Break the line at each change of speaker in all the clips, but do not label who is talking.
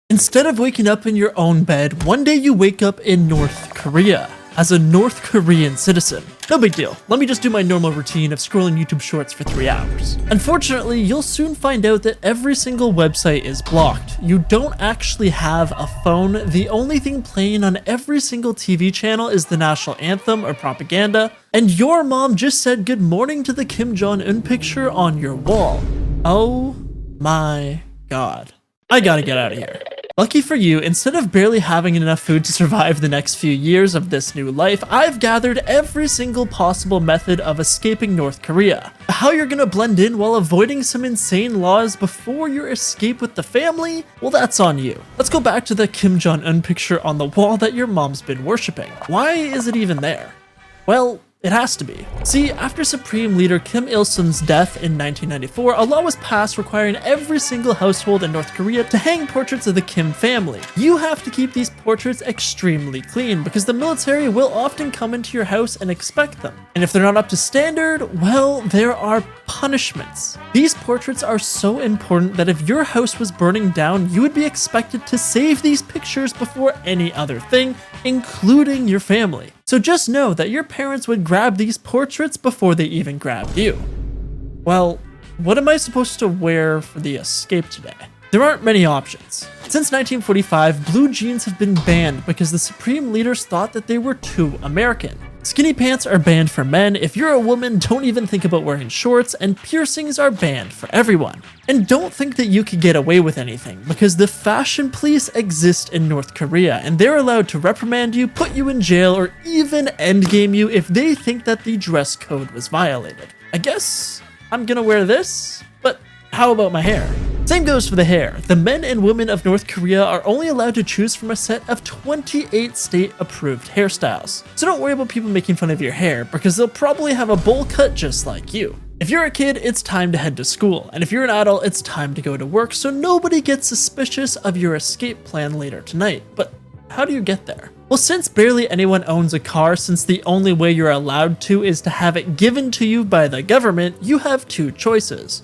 Instead of waking up in your own bed, one day you wake up in North Korea as a North Korean citizen. No big deal. Let me just do my normal routine of scrolling YouTube shorts for 3 hours. Unfortunately, you'll soon find out that every single website is blocked. You don't actually have a phone. The only thing playing on every single TV channel is the national anthem or propaganda. And your mom just said good morning to the Kim Jong-un picture on your wall. Oh my God. I gotta get out of here. Lucky for you, instead of barely having enough food to survive the next few years of this new life, I've gathered every single possible method of escaping North Korea. How you're gonna blend in while avoiding some insane laws before your escape with the family? Well, that's on you. Let's go back to the Kim Jong-un picture on the wall that your mom's been worshipping. Why is it even there? Well, it has to be. See, after Supreme Leader Kim Il-sung's death in 1994, a law was passed requiring every single household in North Korea to hang portraits of the Kim family. You have to keep these portraits extremely clean because the military will often come into your house and inspect them. And if they're not up to standard, well, there are punishments. These portraits are so important that if your house was burning down, you would be expected to save these pictures before any other thing, including your family. So just know that your parents would grab these portraits before they even grabbed you. Well, what am I supposed to wear for the escape today? There aren't many options. Since 1945, blue jeans have been banned because the Supreme Leaders thought that they were too American. Skinny pants are banned for men. If you're a woman, don't even think about wearing shorts, and piercings are banned for everyone. And don't think that you could get away with anything, because the fashion police exist in North Korea, and they're allowed to reprimand you, put you in jail, or even endgame you if they think that the dress code was violated. I guess I'm gonna wear this, but how about my hair? Same goes for the hair. The men and women of North Korea are only allowed to choose from a set of 28 state-approved hairstyles. So don't worry about people making fun of your hair, because they'll probably have a bowl cut just like you. If you're a kid, it's time to head to school, and if you're an adult, it's time to go to work so nobody gets suspicious of your escape plan later tonight. But how do you get there? Well, since barely anyone owns a car, since the only way you're allowed to is to have it given to you by the government, you have two choices: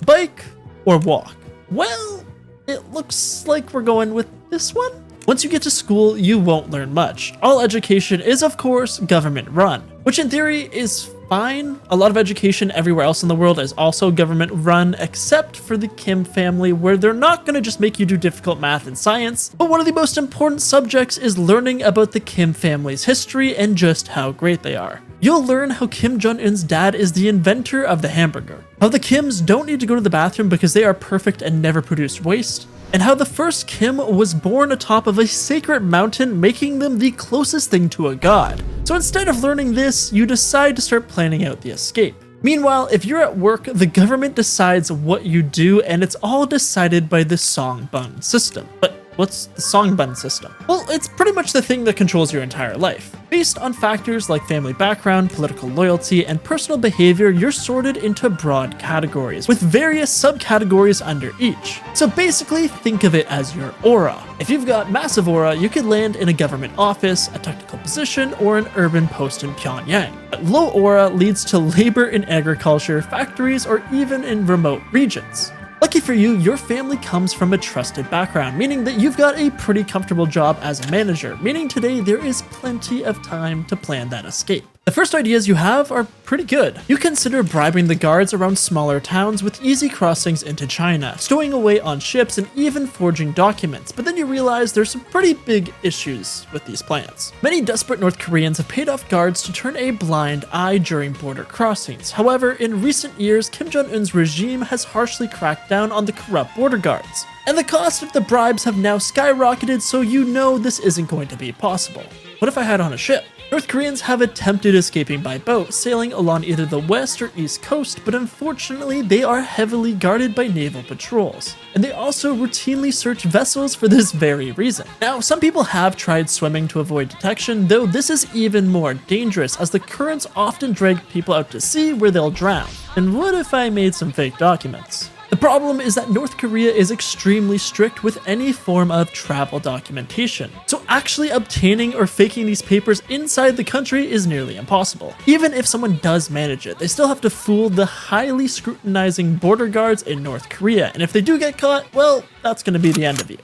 bike or walk. Well, it looks like we're going with this one. Once you get to school, you won't learn much. All education is, of course, government run, which in theory is fine. A lot of education everywhere else in the world is also government run, except for the Kim family, where they're not going to just make you do difficult math and science, but one of the most important subjects is learning about the Kim family's history and just how great they are. You'll learn how Kim Jong-un's dad is the inventor of the hamburger, how the Kims don't need to go to the bathroom because they are perfect and never produce waste, and how the first Kim was born atop of a sacred mountain, making them the closest thing to a god. So instead of learning this, you decide to start planning out the escape. Meanwhile, if you're at work, the government decides what you do, and it's all decided by the Songbun system. But what's the Songbun system? Well, it's pretty much the thing that controls your entire life. Based on factors like family background, political loyalty, and personal behavior, you're sorted into broad categories, with various subcategories under each. So basically, think of it as your aura. If you've got massive aura, you could land in a government office, a technical position, or an urban post in Pyongyang. But low aura leads to labor in agriculture, factories, or even in remote regions. Lucky for you, your family comes from a trusted background, meaning that you've got a pretty comfortable job as a manager, meaning today there is plenty of time to plan that escape. The first ideas you have are pretty good. You consider bribing the guards around smaller towns with easy crossings into China, stowing away on ships, and even forging documents, but then you realize there's some pretty big issues with these plans. Many desperate North Koreans have paid off guards to turn a blind eye during border crossings. However, in recent years, Kim Jong-un's regime has harshly cracked down on the corrupt border guards, and the cost of the bribes have now skyrocketed, so you know this isn't going to be possible. What if I had on a ship? North Koreans have attempted escaping by boat, sailing along either the west or east coast, but unfortunately they are heavily guarded by naval patrols, and they also routinely search vessels for this very reason. Now, some people have tried swimming to avoid detection, though this is even more dangerous as the currents often drag people out to sea where they'll drown. And what if I made some fake documents? The problem is that North Korea is extremely strict with any form of travel documentation, so actually obtaining or faking these papers inside the country is nearly impossible. Even if someone does manage it, they still have to fool the highly scrutinizing border guards in North Korea, and if they do get caught, well, that's going to be the end of you.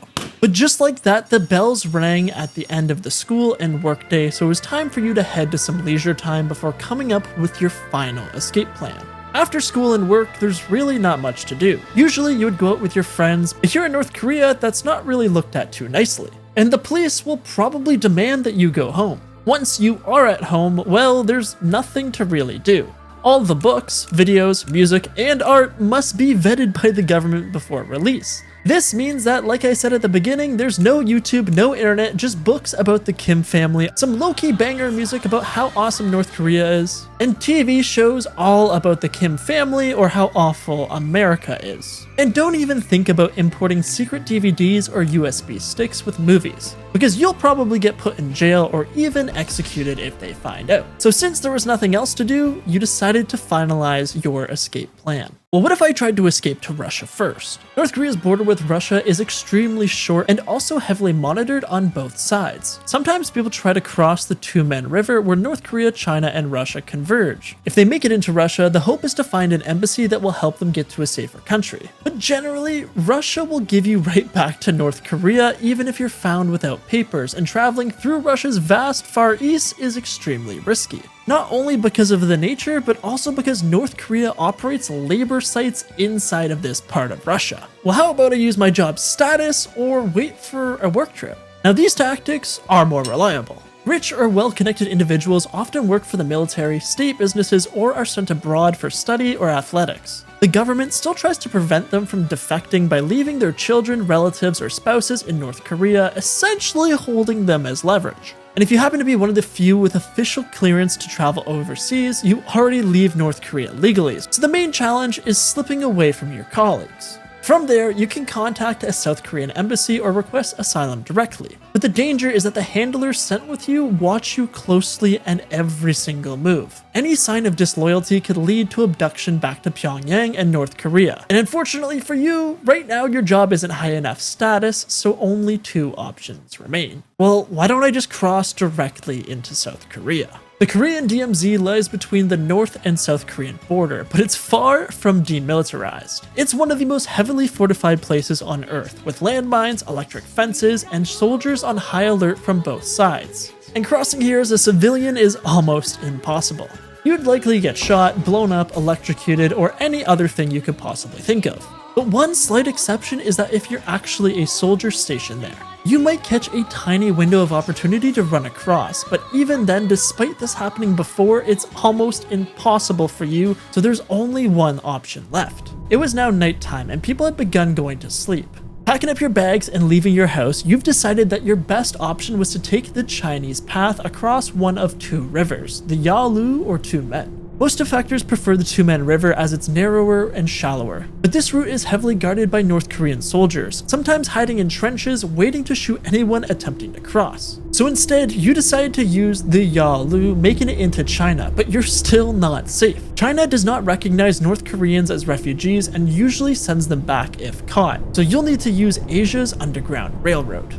But just like that, the bells rang at the end of the school and workday, so it was time for you to head to some leisure time before coming up with your final escape plan. After school and work, there's really not much to do. Usually you would go out with your friends, but here in North Korea, that's not really looked at too nicely. And the police will probably demand that you go home. Once you are at home, well, there's nothing to really do. All the books, videos, music, and art must be vetted by the government before release. This means that, like I said at the beginning, there's no YouTube, no internet, just books about the Kim family, some low-key banger music about how awesome North Korea is, and TV shows all about the Kim family or how awful America is. And don't even think about importing secret DVDs or USB sticks with movies, because you'll probably get put in jail or even executed if they find out. So since there was nothing else to do, you decided to finalize your escape plan. Well, what if I tried to escape to Russia first? North Korea's border with Russia is extremely short and also heavily monitored on both sides. Sometimes people try to cross the Tumen River where North Korea, China, and Russia converge. If they make it into Russia, the hope is to find an embassy that will help them get to a safer country. But generally, Russia will give you right back to North Korea even if you're found without papers, and traveling through Russia's vast Far East is extremely risky. Not only because of the nature, but also because North Korea operates labor sites inside of this part of Russia. Well, how about I use my job status or wait for a work trip? Now, these tactics are more reliable. Rich or well-connected individuals often work for the military, state businesses, or are sent abroad for study or athletics. The government still tries to prevent them from defecting by leaving their children, relatives, or spouses in North Korea, essentially holding them as leverage. And if you happen to be one of the few with official clearance to travel overseas, you already leave North Korea legally. So the main challenge is slipping away from your colleagues. From there, you can contact a South Korean embassy or request asylum directly. But the danger is that the handlers sent with you watch you closely and every single move. Any sign of disloyalty could lead to abduction back to Pyongyang and North Korea. And unfortunately for you, right now your job isn't high enough status, so only two options remain. Well, why don't I just cross directly into South Korea? The Korean DMZ lies between the North and South Korean border, but it's far from demilitarized. It's one of the most heavily fortified places on Earth, with landmines, electric fences, and soldiers on high alert from both sides. And crossing here as a civilian is almost impossible. You'd likely get shot, blown up, electrocuted, or any other thing you could possibly think of. But one slight exception is that if you're actually a soldier stationed there, you might catch a tiny window of opportunity to run across, but even then, despite this happening before, it's almost impossible for you, so there's only one option left. It was now nighttime and people had begun going to sleep. Packing up your bags and leaving your house, you've decided that your best option was to take the Chinese path across one of two rivers, the Yalu or Tumen. Most defectors prefer the Tumen River as it's narrower and shallower, but this route is heavily guarded by North Korean soldiers, sometimes hiding in trenches waiting to shoot anyone attempting to cross. So instead, you decide to use the Yalu, making it into China, but you're still not safe. China does not recognize North Koreans as refugees and usually sends them back if caught, so you'll need to use Asia's Underground Railroad.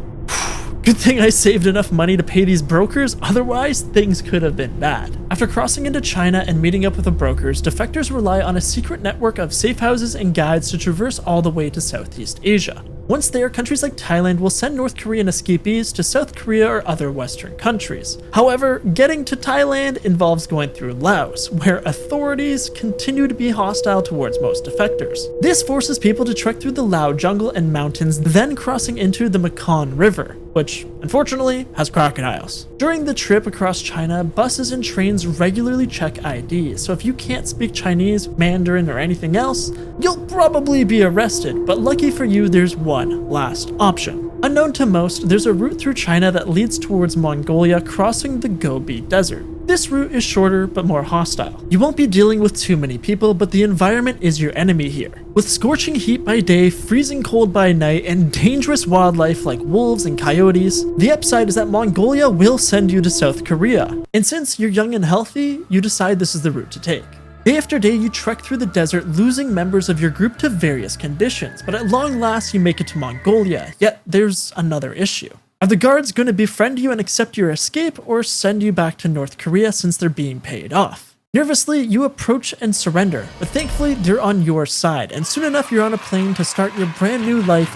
Good thing I saved enough money to pay these brokers, otherwise things could have been bad. After crossing into China and meeting up with the brokers, defectors rely on a secret network of safe houses and guides to traverse all the way to Southeast Asia. Once there, countries like Thailand will send North Korean escapees to South Korea or other Western countries. However, getting to Thailand involves going through Laos, where authorities continue to be hostile towards most defectors. This forces people to trek through the Lao jungle and mountains, then crossing into the Mekong River, which unfortunately has crocodiles. During the trip across China, buses and trains regularly check IDs, so if you can't speak Chinese, Mandarin, or anything else, you'll probably be arrested, but lucky for you, there's one last option. Unknown to most, there's a route through China that leads towards Mongolia, crossing the Gobi Desert. This route is shorter but more hostile. You won't be dealing with too many people, but the environment is your enemy here. With scorching heat by day, freezing cold by night, and dangerous wildlife like wolves and coyotes, the upside is that Mongolia will send you to South Korea. And since you're young and healthy, you decide this is the route to take. Day after day, you trek through the desert, losing members of your group to various conditions, but at long last you make it to Mongolia, yet there's another issue. Are the guards going to befriend you and accept your escape, or send you back to North Korea since they're being paid off? Nervously, you approach and surrender, but thankfully they're on your side, and soon enough you're on a plane to start your brand new life